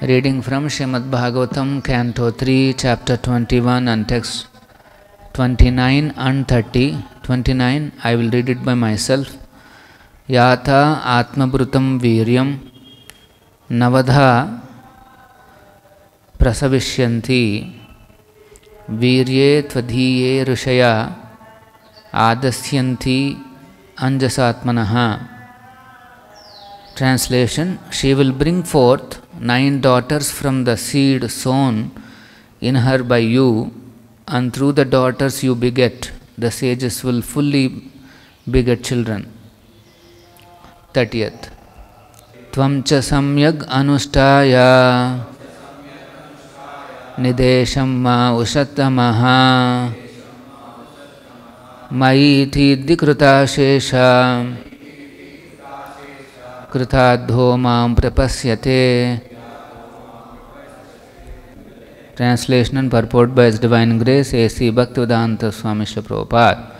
Reading from Srimad Bhagavatam, Canto 3, Chapter 21 and text 29 and 30. 29, I will read it by myself. Yata Atmabrutam Viryam Navadha Prasavishyanti Virye Tvadhiye Rishaya Adasyanti Anjasatmanaha. Translation: She will bring forth 9 daughters from the seed sown in her by you, and through the daughters you beget, the sages will fully beget children. 30th. Tvam cha samyag anushtaya nidesham ma ushatamaha maiti dikruta shesha कृताद्धो मां प्रपश्यते. Translation and purport by His Divine Grace A.C. Bhaktivedanta Swami Srila Prabhupada.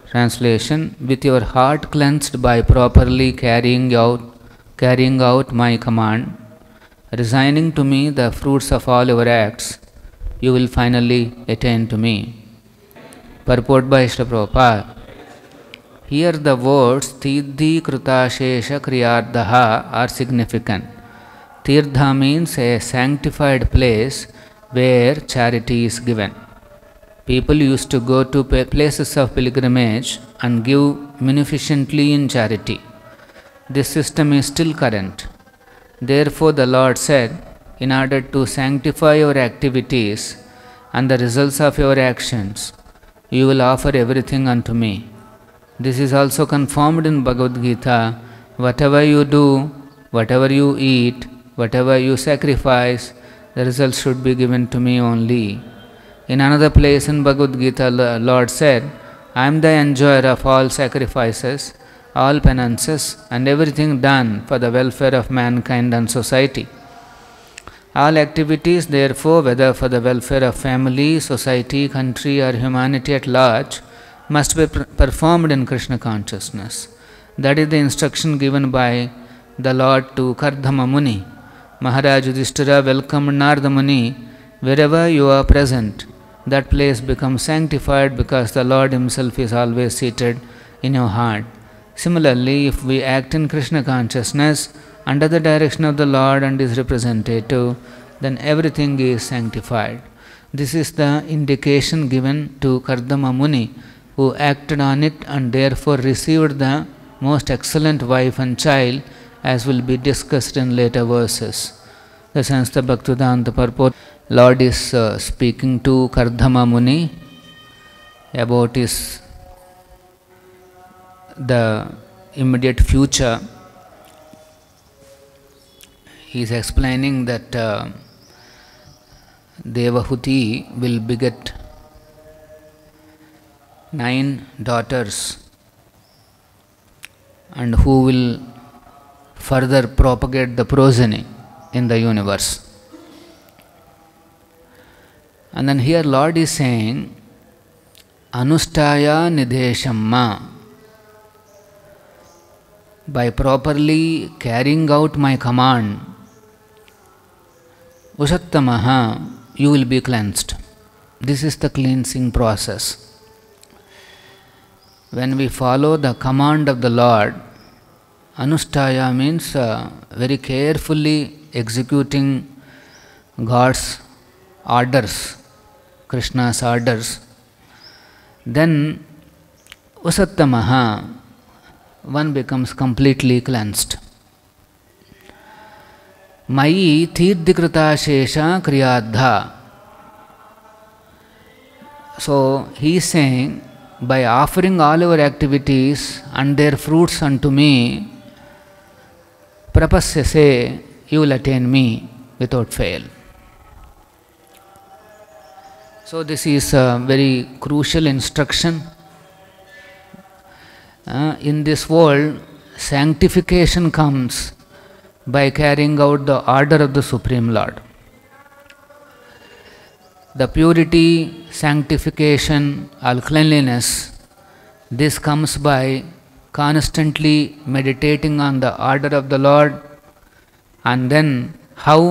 Translation: With your heart cleansed by properly carrying out my command, resigning to me the fruits of all your acts, you will finally attain to me. Purport by Srila Prabhupada. Here the words Tirthi Krutashesha Kriyardaha are significant. Tirtha means a sanctified place where charity is given. People used to go to places of pilgrimage and give munificently in charity. This system is still current. Therefore the Lord said, in order to sanctify your activities and the results of your actions, you will offer everything unto me. This is also confirmed in Bhagavad Gita. Whatever you do, whatever you eat, whatever you sacrifice, the results should be given to me only. In another place in Bhagavad Gita, the Lord said, I am the enjoyer of all sacrifices, all penances, and everything done for the welfare of mankind and society. All activities, therefore, whether for the welfare of family, society, country, or humanity at large, must be performed in Krishna consciousness. That is the instruction given by the Lord to Kardama Muni. Maharaj Yudhishthira welcomed Narada Muni. Wherever you are present, that place becomes sanctified because the Lord Himself is always seated in your heart. Similarly, if we act in Krishna consciousness under the direction of the Lord and His representative, then everything is sanctified. This is the indication given to Kardama Muni, who acted on it and therefore received the most excellent wife and child, as will be discussed in later verses. The sense the Bhaktivedanta purport. Lord is speaking to Kardama Muni about the immediate future. He is explaining that Devahuti will beget 9 daughters, and who will further propagate the progeny in the universe. And then here Lord is saying, Anushtaya Nideshamma. By properly carrying out my command, Usattamaha, you will be cleansed. This is the cleansing process. When we follow the command of the Lord, Anushtaya means very carefully executing God's orders, Krishna's orders. Then Usattamaha, one becomes completely cleansed. Mayi Tirthikrita Shesha Kriyadha. So he is saying, by offering all your activities and their fruits unto me, prapasyase, you will attain me without fail. So this is a very crucial instruction. In this world, sanctification comes by carrying out the order of the Supreme Lord. The purity, sanctification, or cleanliness, this comes by constantly meditating on the order of the Lord and then how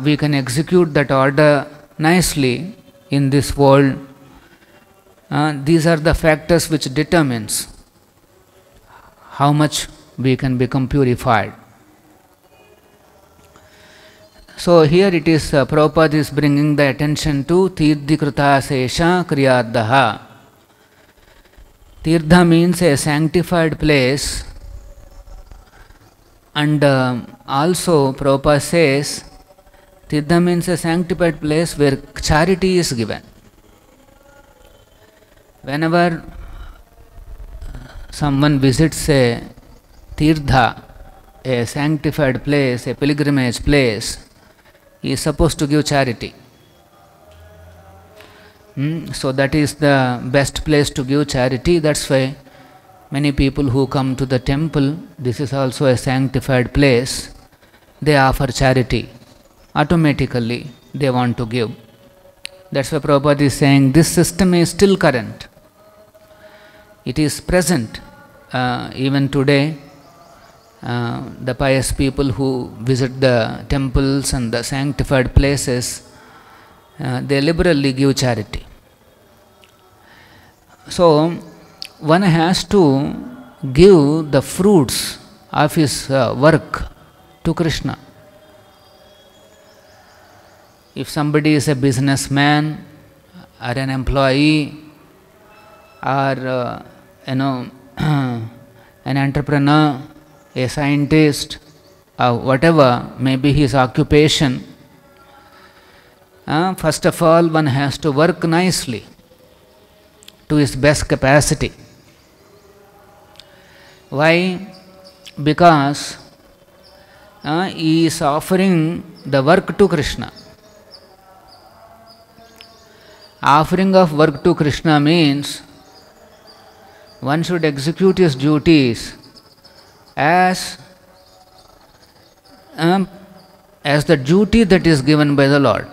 we can execute that order nicely in this world. These are the factors which determines how much we can become purified. So here it is, Prabhupada is bringing the attention to Tirthikrita Sesha Kriyadaha. Tirtha means a sanctified place, and also Prabhupada says Tirtha means a sanctified place where charity is given. Whenever someone visits a Tirtha, a sanctified place, a pilgrimage place, he is supposed to give charity. So that is the best place to give charity. That's why many people who come to the temple, this is also a sanctified place, they offer charity. Automatically they want to give. That's why Prabhupada is saying this system is still current. It is present even today. The pious people who visit the temples and the sanctified places, they liberally give charity. So one has to give the fruits of his work to Krishna. If somebody is a businessman or an employee or an entrepreneur, a scientist, whatever may be his occupation, first of all one has to work nicely to his best capacity. Why? Because he is offering the work to Krishna. Offering of work to Krishna means one should execute his duties as the duty that is given by the Lord.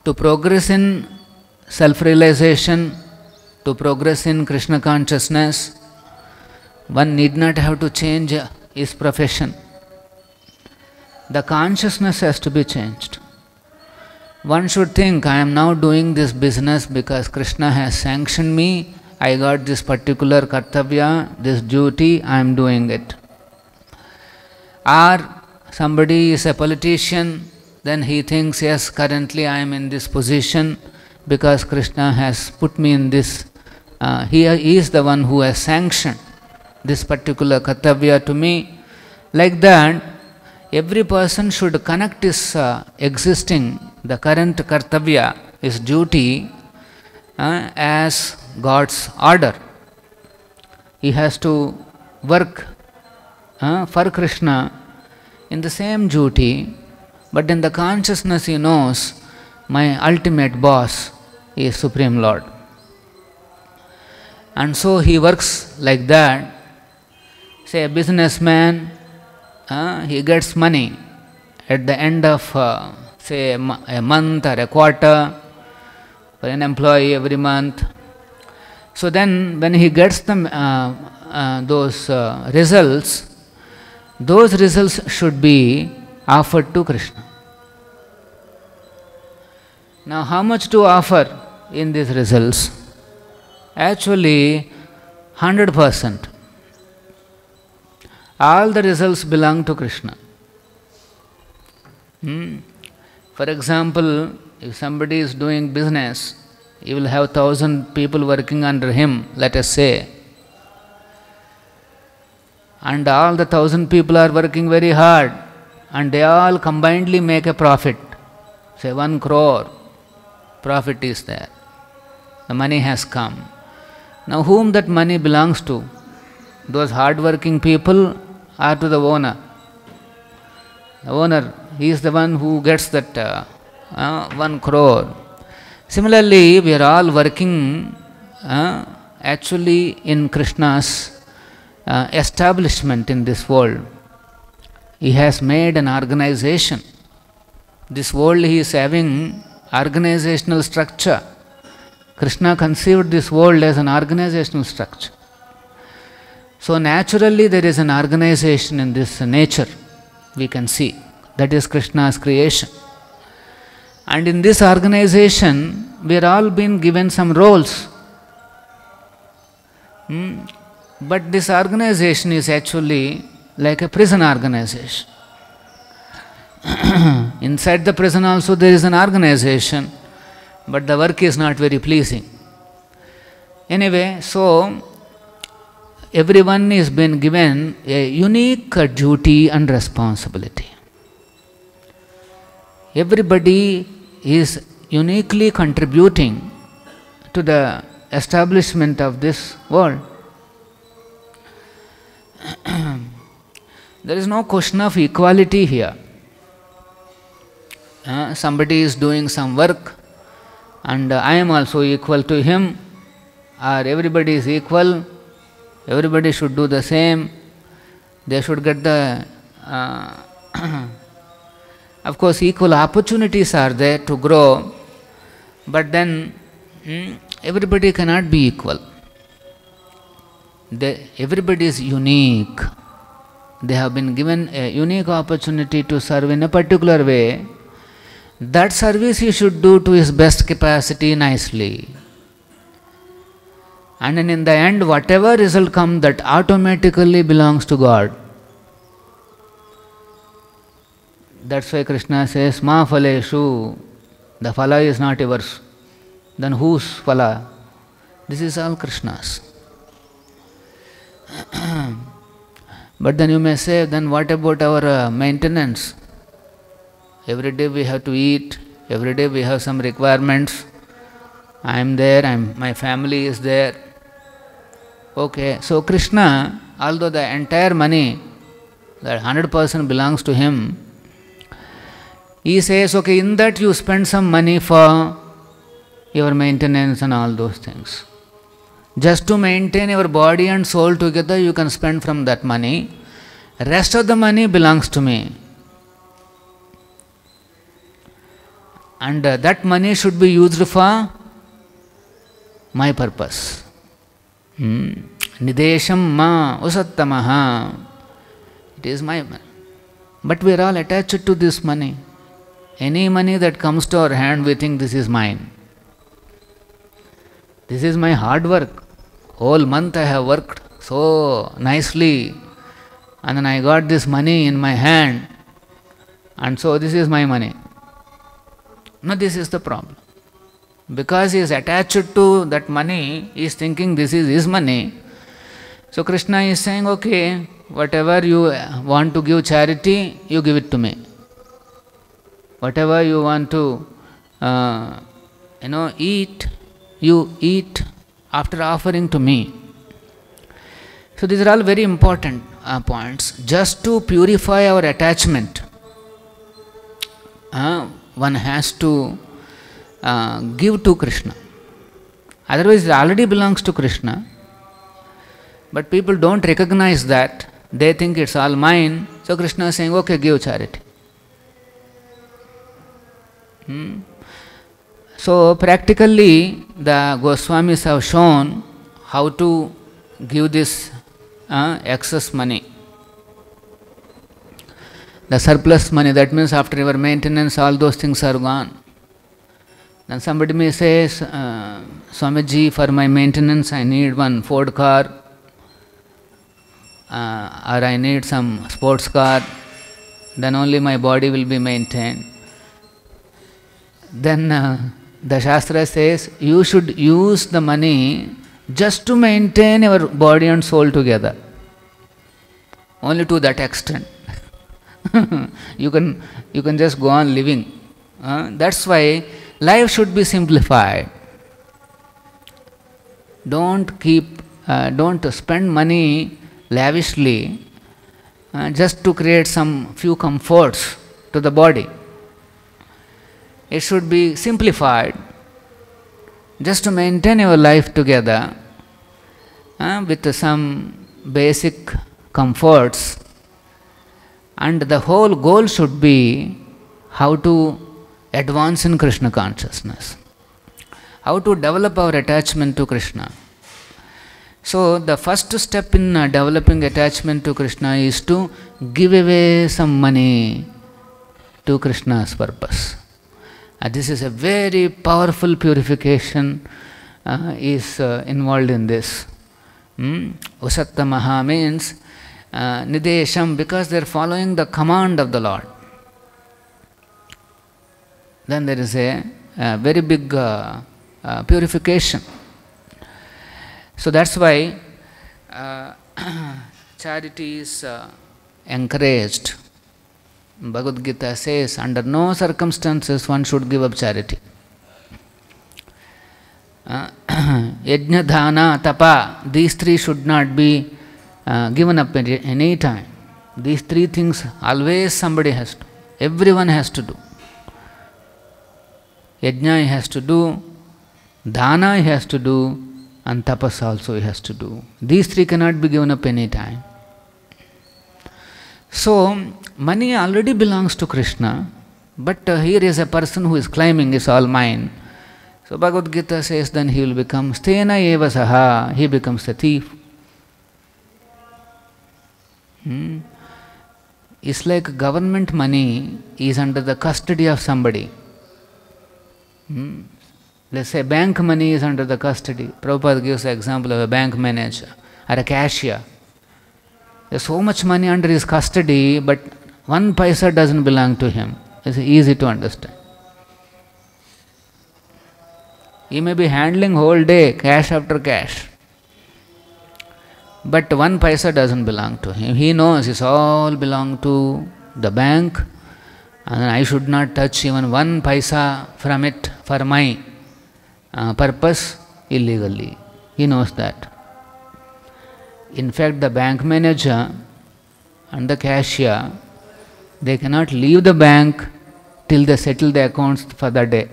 To progress in self-realization, to progress in Krishna consciousness, one need not have to change his profession. The consciousness has to be changed. One should think, I am now doing this business because Krishna has sanctioned me, I got this particular kartavya, this duty, I am doing it. Or somebody is a politician, then he thinks, yes, currently I am in this position because Krishna has put me in this. He is the one who has sanctioned this particular kartavya to me. Like that, every person should connect his existing, the current kartavya, his duty, as God's order. He has to work for Krishna in the same duty, but in the consciousness he knows my ultimate boss is Supreme Lord. And so he works like that. Say a businessman, he gets money at the end of say a month or a quarter, for an employee every month. So then when he gets them, those results should be offered to Krishna. Now how much to offer in these results? Actually 100%. All the results belong to Krishna. For example, if somebody is doing business, he will have 1,000 people working under him, let us say. And all the 1,000 people are working very hard and they all combinedly make a profit. Say 1 crore profit is there. The money has come. Now whom that money belongs to? Those hard-working people or to the owner? The owner, he is the one who gets that 1 crore. Similarly, we are all working actually in Krishna's establishment in this world. He has made an organization. This world he is having organizational structure. Krishna conceived this world as an organizational structure. So naturally there is an organization in this nature, we can see. That is Krishna's creation. And in this organization, we are all being given some roles. But this organization is actually like a prison organization. Inside the prison also there is an organization, but the work is not very pleasing. Anyway, so everyone is been given a unique duty and responsibility. Everybody is uniquely contributing to the establishment of this world. There is no question of equality here. Somebody is doing some work and I am also equal to him, or everybody is equal, everybody should do the same, they should get the of course equal opportunities are there to grow, but then everybody cannot be equal. Everybody is unique. They have been given a unique opportunity to serve in a particular way. That service he should do to his best capacity nicely. And then in the end, whatever result comes, that automatically belongs to God. That's why Krishna says, Ma phaleshu, the phala is not yours. Then whose phala? This is all Krishna's. But then you may say, then what about our maintenance? Every day we have to eat, every day we have some requirements. I am there, my family is there. Okay, so Krishna, although the entire money, that 100% belongs to him, he says, okay, in that you spend some money for your maintenance and all those things. Just to maintain your body and soul together, you can spend from that money. Rest of the money belongs to me. And that money should be used for my purpose. Nidesham ma usattamaha. It is my money. But we are all attached to this money. Any money that comes to our hand, we think this is mine. This is my hard work. Whole month I have worked so nicely, and then I got this money in my hand, and so this is my money. No, this is the problem. Because he is attached to that money, he is thinking this is his money. So Krishna is saying, okay, whatever you want to give charity, you give it to me. Whatever you want to eat, you eat after offering to me. So these are all very important points. Just to purify our attachment, one has to give to Krishna. Otherwise it already belongs to Krishna. But people don't recognize that. They think it's all mine. So Krishna is saying, okay, give charity. So practically the Goswamis have shown how to give this excess money. The surplus money, that means after your maintenance all those things are gone. Then somebody may say, Swamiji, for my maintenance I need one Ford car, or I need some sports car, then only my body will be maintained. Then the Shastra says, you should use the money just to maintain your body and soul together. Only to that extent. You can just go on living. That's why life should be simplified. Don't spend money lavishly just to create some few comforts to the body. It should be simplified just to maintain your life together with some basic comforts, and the whole goal should be how to advance in Krishna consciousness, how to develop our attachment to Krishna. So the first step in developing attachment to Krishna is to give away some money to Krishna's purpose. This is a very powerful purification is involved in this. Usattamaha means nidesham, because they are following the command of the Lord. Then there is a very big purification. So that's why charity is encouraged. Bhagavad Gita says, under no circumstances one should give up charity. Yajna, dhana, tapa, these three should not be given up at any time. These three things always somebody has to, everyone has to do. Yajna he has to do, dhana he has to do, and tapas also he has to do. These three cannot be given up any time. So, money already belongs to Krishna, but here is a person who is claiming it's all mine. So Bhagavad Gita says then he will become stena eva saha, he becomes a thief. It's like government money is under the custody of somebody. Let's say bank money is under the custody. Prabhupada gives the example of a bank manager or a cashier. There's so much money under his custody, but 1 paisa doesn't belong to him. It's easy to understand. He may be handling whole day, cash after cash, but 1 paisa doesn't belong to him. He knows it's all belong to the bank, and I should not touch even 1 paisa from it for my purpose illegally. He knows that. In fact, the bank manager and the cashier, they cannot leave the bank till they settle the accounts for the day.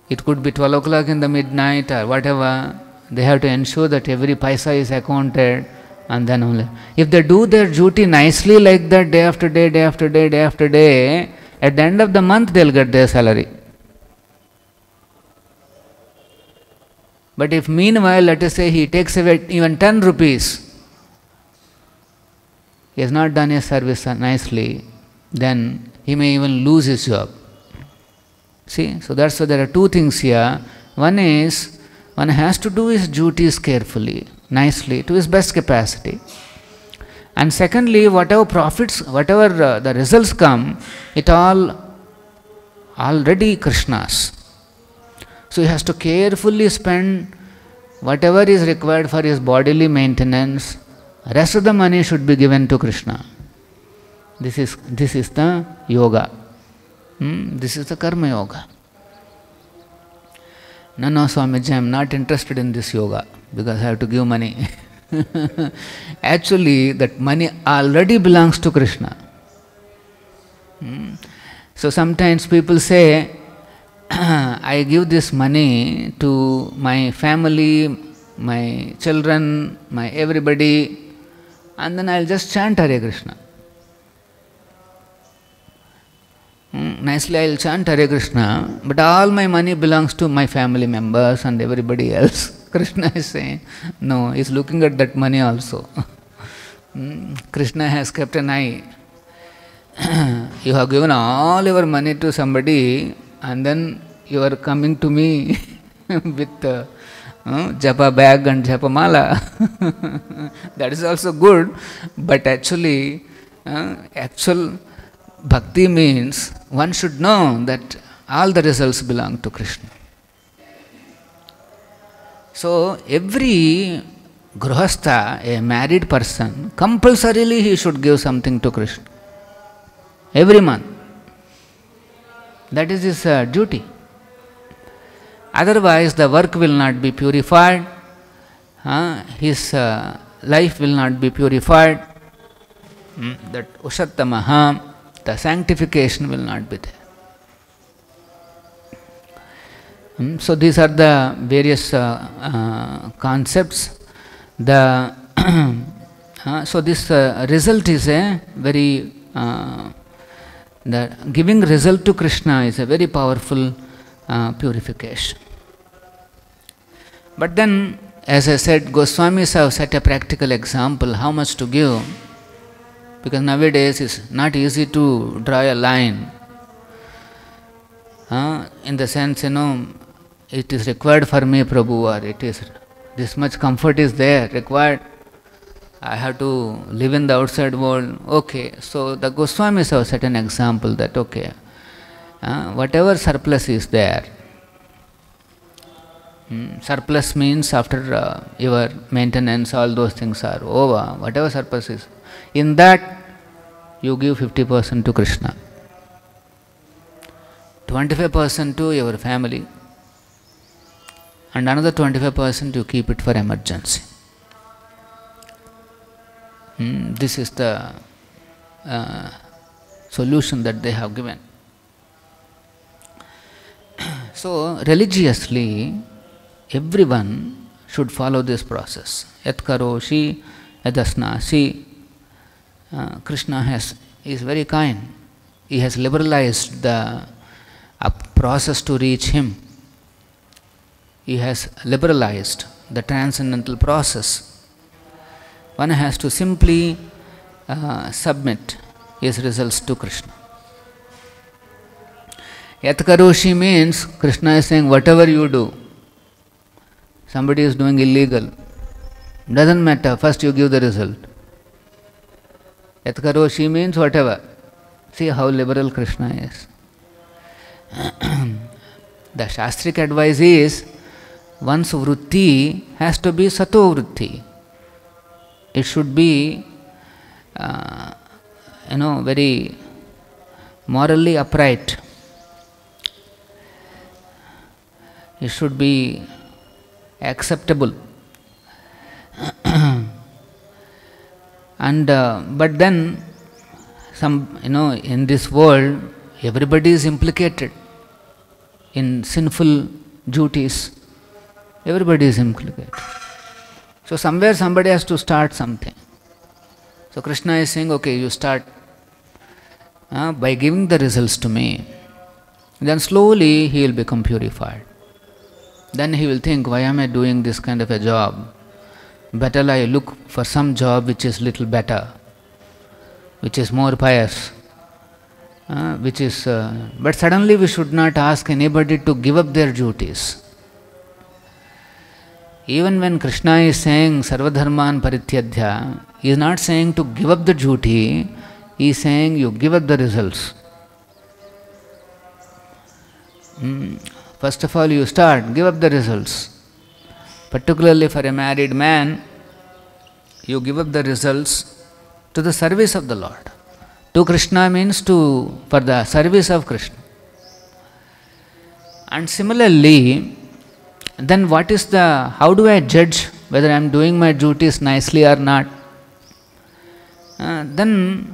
It could be 12 o'clock in the midnight or whatever. They have to ensure that every paisa is accounted, and then only. If they do their duty nicely like that day after day, day after day, day after day, at the end of the month they will get their salary. But if meanwhile, let us say he takes away even 10 rupees, he has not done his service nicely, then he may even lose his job. See, so that's why there are two things here. One is, one has to do his duties carefully, nicely, to his best capacity. And secondly, whatever profits, whatever the results come, it all already Krishna's. So he has to carefully spend whatever is required for his bodily maintenance. Rest of the money should be given to Krishna. This is the yoga. This is the karma yoga. No, Swamiji, I am not interested in this yoga because I have to give money. Actually, that money already belongs to Krishna. So sometimes people say, I give this money to my family, my children, my everybody, and then I'll just chant Hare Krishna. Nicely I'll chant Hare Krishna, but all my money belongs to my family members and everybody else. Krishna is saying, no, he's looking at that money also. Krishna has kept an eye. You have given all your money to somebody, and then you are coming to me with japa bag and japa mala. That is also good, but actually, actual bhakti means one should know that all the results belong to Krishna. So every grihastha, a married person, compulsorily he should give something to Krishna. Every month. That is his duty. Otherwise, the work will not be purified, his life will not be purified, that Usattamaha, the sanctification will not be there. So these are the various concepts. The so this result is a very the giving result to Krishna is a very powerful purification. But then as I said, Goswamis have set a practical example how much to give, because nowadays it's not easy to draw a line. In the sense, it is required for me, Prabhu, or it is this much comfort is there required. I have to live in the outside world. Okay, so the Goswamis have set an example that whatever surplus is there, surplus means after your maintenance, all those things are over, whatever surplus is, in that you give 50% to Krishna, 25% to your family, and another 25% you keep it for emergency. This is the solution that they have given. So, religiously, everyone should follow this process. Yat karoshi, yadasnasi. Krishna is very kind. He has liberalized the process to reach Him. He has liberalized the transcendental process. One has to simply submit his results to Krishna. Yat karoshi means Krishna is saying, whatever you do, somebody is doing illegal, doesn't matter, first you give the result. Yat karoshi means whatever. See how liberal Krishna is. The Shastric advice is, one's vritti has to be sato vritti. It should be, very morally upright. It should be acceptable. And but then in this world, everybody is implicated in sinful duties. Everybody is implicated. So somewhere somebody has to start something. So Krishna is saying, okay, you start by giving the results to me. Then slowly he will become purified. Then he will think, why am I doing this kind of a job? Better I look for some job which is little better, which is more pious, but suddenly we should not ask anybody to give up their duties. Even when Krishna is saying Sarvadharman Parityajya, he is not saying to give up the duty, he is saying you give up the results. First of all, you start, give up the results. Particularly for a married man, you give up the results to the service of the Lord. To Krishna means for the service of Krishna. And similarly, then how do I judge whether I am doing my duties nicely or not? Then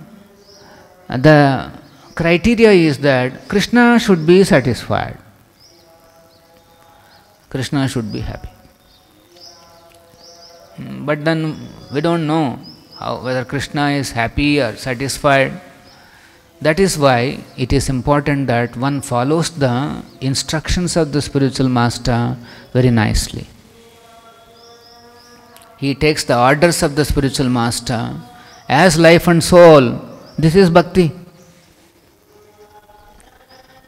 the criteria is that Krishna should be satisfied. Krishna should be happy. But then we don't know whether Krishna is happy or satisfied. That is why it is important that one follows the instructions of the spiritual master very nicely. He takes the orders of the spiritual master as life and soul. This is bhakti.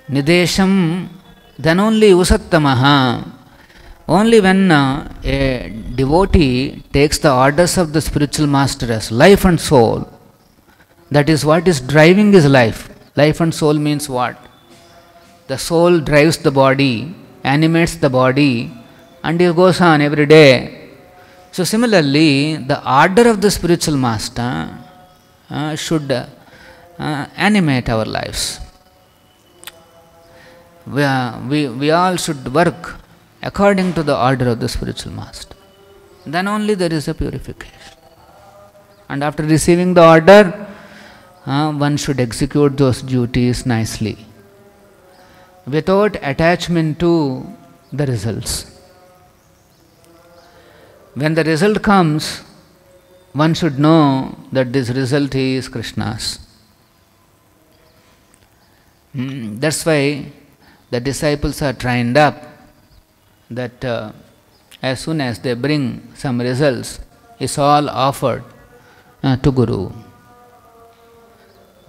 Nidesham, then only usattamaha. Only when a devotee takes the orders of the spiritual master as life and soul, that is what is driving his life. Life and soul means what? The soul drives the body, animates the body, and it goes on every day. So similarly, the order of the spiritual master should animate our lives. We all should work according to the order of the spiritual master. Then only there is a purification. And after receiving the order, one should execute those duties nicely, without attachment to the results. When the result comes, one should know that this result is Krishna's. That's why the disciples are trained up that as soon as they bring some results, is all offered to Guru.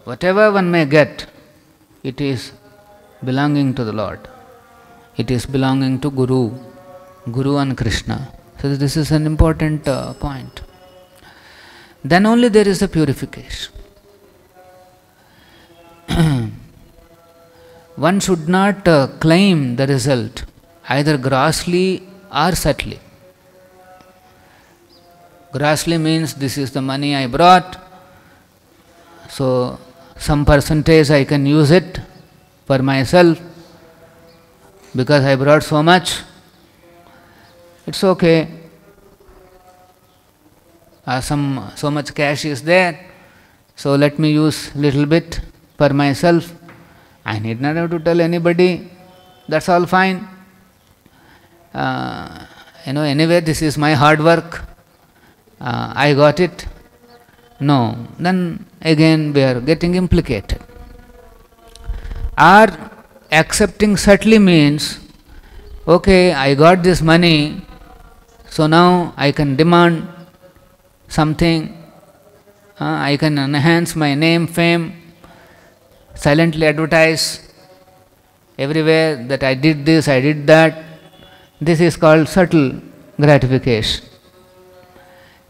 Whatever one may get, it is belonging to the Lord. It is belonging to Guru, Guru and Krishna. So this is an important point. Then only there is a purification. One should not claim the result either grossly or subtly. Grossly means this is the money I brought, so some percentage I can use it for myself because I brought so much. It's okay. So much cash is there, so let me use little bit for myself. I need not have to tell anybody. That's all fine. Anyway, this is my hard work. I got it. No, then again we are getting implicated. Or accepting subtly means, okay, I got this money, so now I can demand something, I can enhance my name, fame, silently advertise everywhere that I did this, I did that. This is called subtle gratification.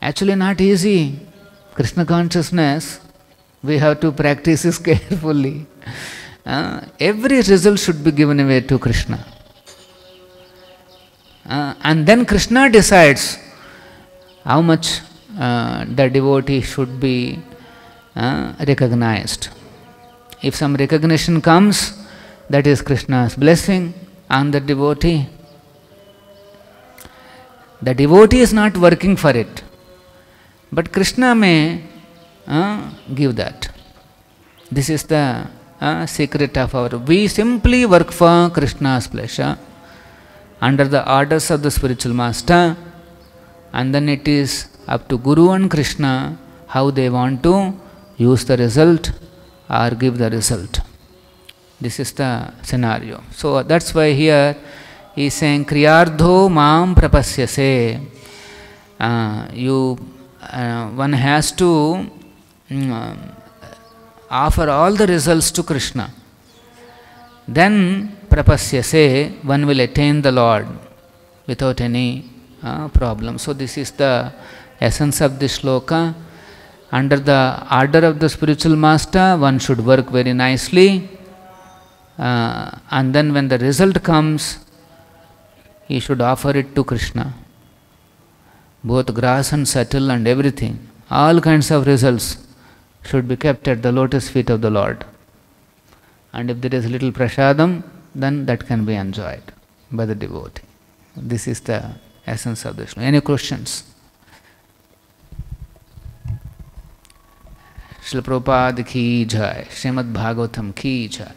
Actually not easy. Krishna consciousness, we have to practice this carefully. Every result should be given away to Krishna. And then Krishna decides how much the devotee should be recognized. If some recognition comes, that is Krishna's blessing on the devotee. The devotee is not working for it, but Krishna may give that. This is the secret of our. We simply work for Krishna's pleasure under the orders of the spiritual master, and then it is up to Guru and Krishna how they want to use the result or give the result. This is the scenario. So that's why here he is saying Kriyardho Mam Prapasyase. One has to offer all the results to Krishna. Then Prapasyase, one will attain the Lord without any problem. So this is the essence of this shloka. Under the order of the spiritual master, one should work very nicely, and then when the result comes, he should offer it to Krishna. Both gross and subtle and everything, all kinds of results should be kept at the lotus feet of the Lord. And if there is little prasadam, then that can be enjoyed by the devotee. This is the essence of the shloka. Any questions? Srila Prabhupada ki jai, Srimad Bhagavatam ki jai.